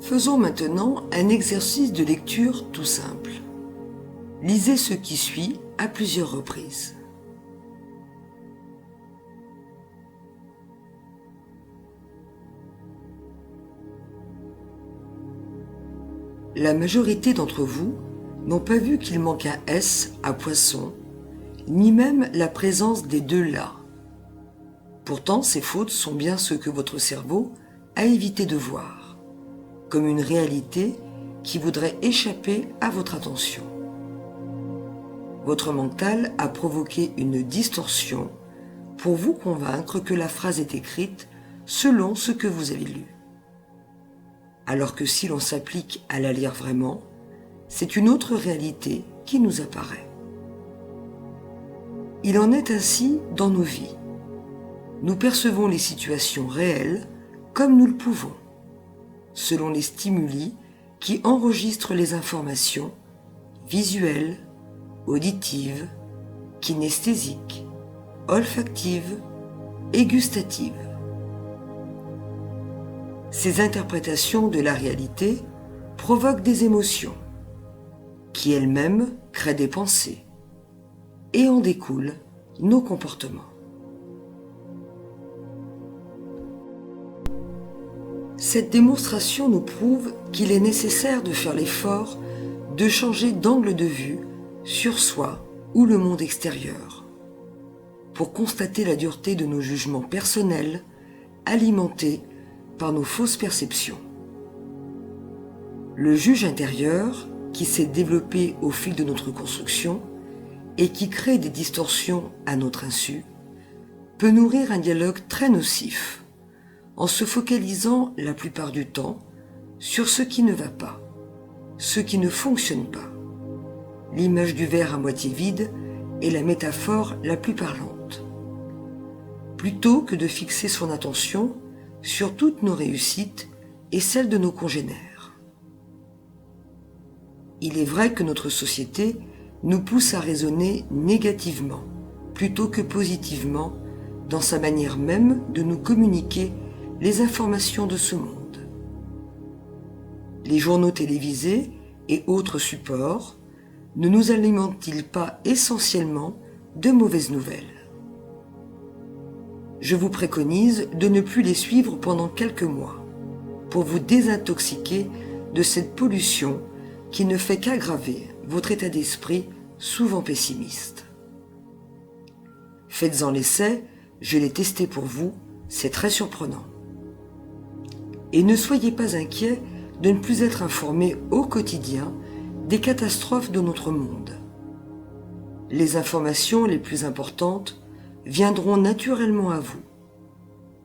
Faisons maintenant un exercice de lecture tout simple. Lisez ce qui suit à plusieurs reprises. La majorité d'entre vous n'ont pas vu qu'il manque un S à poisson, ni même la présence des deux là. Pourtant, ces fautes sont bien ce que votre cerveau a évité de voir, comme une réalité qui voudrait échapper à votre attention. Votre mental a provoqué une distorsion pour vous convaincre que la phrase est écrite selon ce que vous avez lu. Alors que si l'on s'applique à la lire vraiment, c'est une autre réalité qui nous apparaît. Il en est ainsi dans nos vies. Nous percevons les situations réelles comme nous le pouvons, selon les stimuli qui enregistrent les informations visuelles, auditives, kinesthésiques, olfactives et gustatives. Ces interprétations de la réalité provoquent des émotions, qui elles-mêmes créent des pensées, et en découlent nos comportements. Cette démonstration nous prouve qu'il est nécessaire de faire l'effort de changer d'angle de vue sur soi ou le monde extérieur, pour constater la dureté de nos jugements personnels alimentés par nos fausses perceptions. Le juge intérieur, qui s'est développé au fil de notre construction et qui crée des distorsions à notre insu, peut nourrir un dialogue très nocif, en se focalisant la plupart du temps sur ce qui ne va pas, ce qui ne fonctionne pas. L'image du verre à moitié vide est la métaphore la plus parlante. Plutôt que de fixer son attention sur toutes nos réussites et celles de nos congénères. Il est vrai que notre société nous pousse à raisonner négativement plutôt que positivement dans sa manière même de nous communiquer les informations de ce monde. Les journaux télévisés et autres supports ne nous alimentent-ils pas essentiellement de mauvaises nouvelles? Je vous préconise de ne plus les suivre pendant quelques mois pour vous désintoxiquer de cette pollution qui ne fait qu'aggraver votre état d'esprit souvent pessimiste. Faites-en l'essai, je l'ai testé pour vous, c'est très surprenant. Et ne soyez pas inquiets de ne plus être informés au quotidien des catastrophes de notre monde. Les informations les plus importantes viendront naturellement à vous,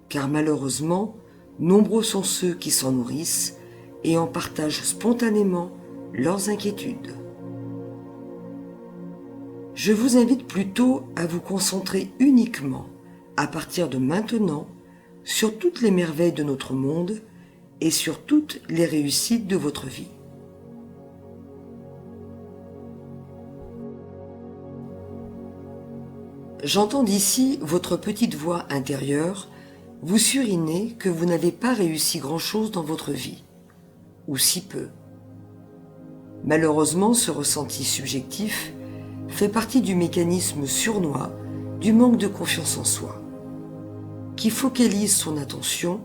car malheureusement, nombreux sont ceux qui s'en nourrissent et en partagent spontanément leurs inquiétudes. Je vous invite plutôt à vous concentrer uniquement, à partir de maintenant, sur toutes les merveilles de notre monde et sur toutes les réussites de votre vie. J'entends d'ici votre petite voix intérieure vous suriner que vous n'avez pas réussi grand-chose dans votre vie, ou si peu. Malheureusement, ce ressenti subjectif fait partie du mécanisme sournois du manque de confiance en soi, qui focalise son attention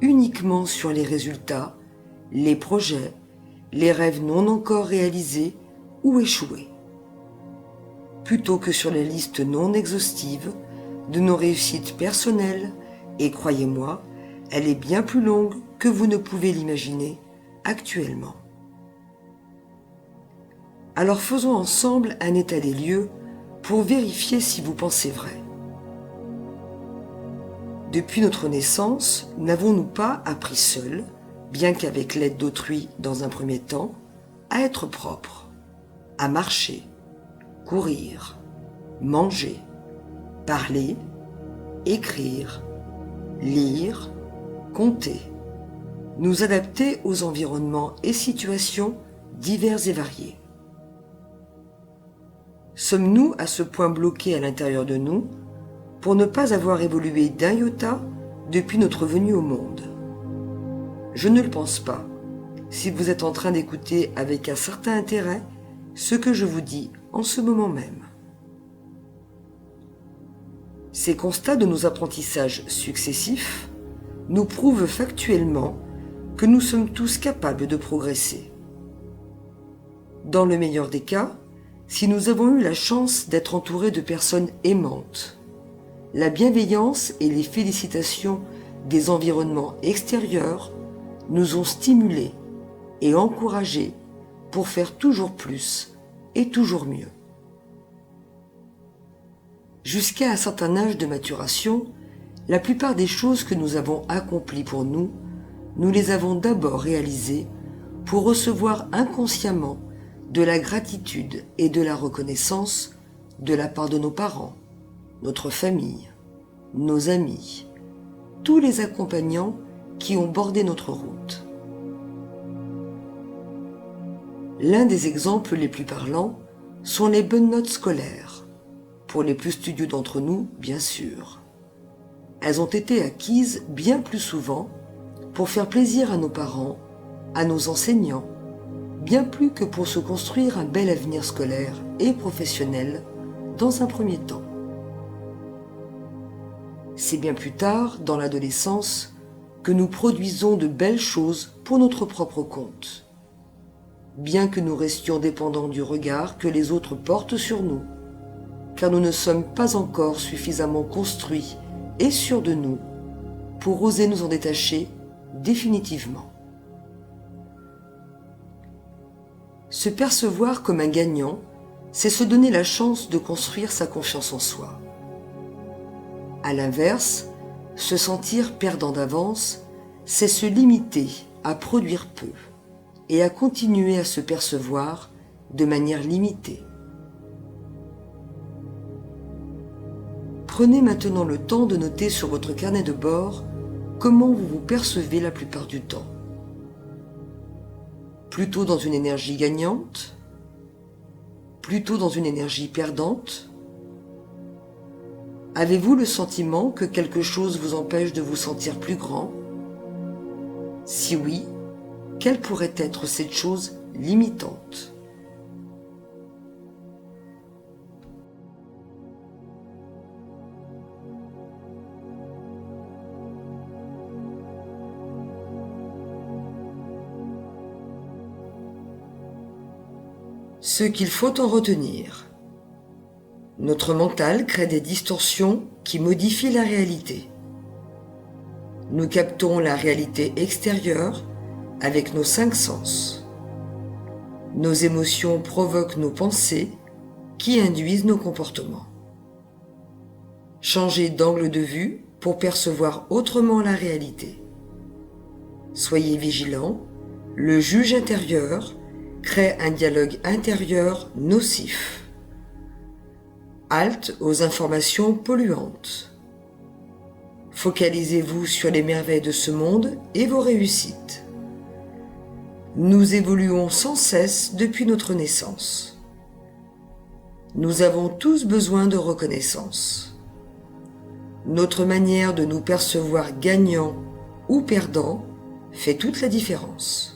uniquement sur les résultats, les projets, les rêves non encore réalisés ou échoués, plutôt que sur la liste non exhaustive de nos réussites personnelles, et croyez-moi, elle est bien plus longue que vous ne pouvez l'imaginer actuellement. Alors faisons ensemble un état des lieux pour vérifier si vous pensez vrai. Depuis notre naissance, n'avons-nous pas appris seuls, bien qu'avec l'aide d'autrui dans un premier temps, à être propres, à marcher, courir, manger, Parler, écrire, lire, compter, nous adapter aux environnements et situations divers et variés. Sommes-nous à ce point bloqués à l'intérieur de nous pour ne pas avoir évolué d'un iota depuis notre venue au monde? Je ne le pense pas, si vous êtes en train d'écouter avec un certain intérêt ce que je vous dis en ce moment même. Ces constats de nos apprentissages successifs nous prouvent factuellement que nous sommes tous capables de progresser. Dans le meilleur des cas, si nous avons eu la chance d'être entourés de personnes aimantes, la bienveillance et les félicitations des environnements extérieurs nous ont stimulés et encouragés pour faire toujours plus et toujours mieux. Jusqu'à un certain âge de maturation, la plupart des choses que nous avons accomplies pour nous, nous les avons d'abord réalisées pour recevoir inconsciemment de la gratitude et de la reconnaissance de la part de nos parents, notre famille, nos amis, tous les accompagnants qui ont bordé notre route. L'un des exemples les plus parlants sont les bonnes notes scolaires, pour les plus studieux d'entre nous, bien sûr. Elles ont été acquises bien plus souvent pour faire plaisir à nos parents, à nos enseignants, bien plus que pour se construire un bel avenir scolaire et professionnel dans un premier temps. C'est bien plus tard, dans l'adolescence, que nous produisons de belles choses pour notre propre compte, bien que nous restions dépendants du regard que les autres portent sur nous, car nous ne sommes pas encore suffisamment construits et sûrs de nous pour oser nous en détacher définitivement. Se percevoir comme un gagnant, c'est se donner la chance de construire sa confiance en soi. À l'inverse, se sentir perdant d'avance, c'est se limiter à produire peu et à continuer à se percevoir de manière limitée. Prenez maintenant le temps de noter sur votre carnet de bord comment vous vous percevez la plupart du temps. Plutôt dans une énergie gagnante? Plutôt dans une énergie perdante? Avez-vous le sentiment que quelque chose vous empêche de vous sentir plus grand? Si oui, quelle pourrait être cette chose limitante? Ce qu'il faut en retenir. Notre mental crée des distorsions qui modifient la réalité. Nous captons la réalité extérieure avec nos 5 sens. Nos émotions provoquent nos pensées qui induisent nos comportements. Changez d'angle de vue pour percevoir autrement la réalité. Soyez vigilants, le juge intérieur crée un dialogue intérieur nocif. Halte aux informations polluantes. Focalisez-vous sur les merveilles de ce monde et vos réussites. Nous évoluons sans cesse depuis notre naissance. Nous avons tous besoin de reconnaissance. Notre manière de nous percevoir gagnants ou perdants fait toute la différence.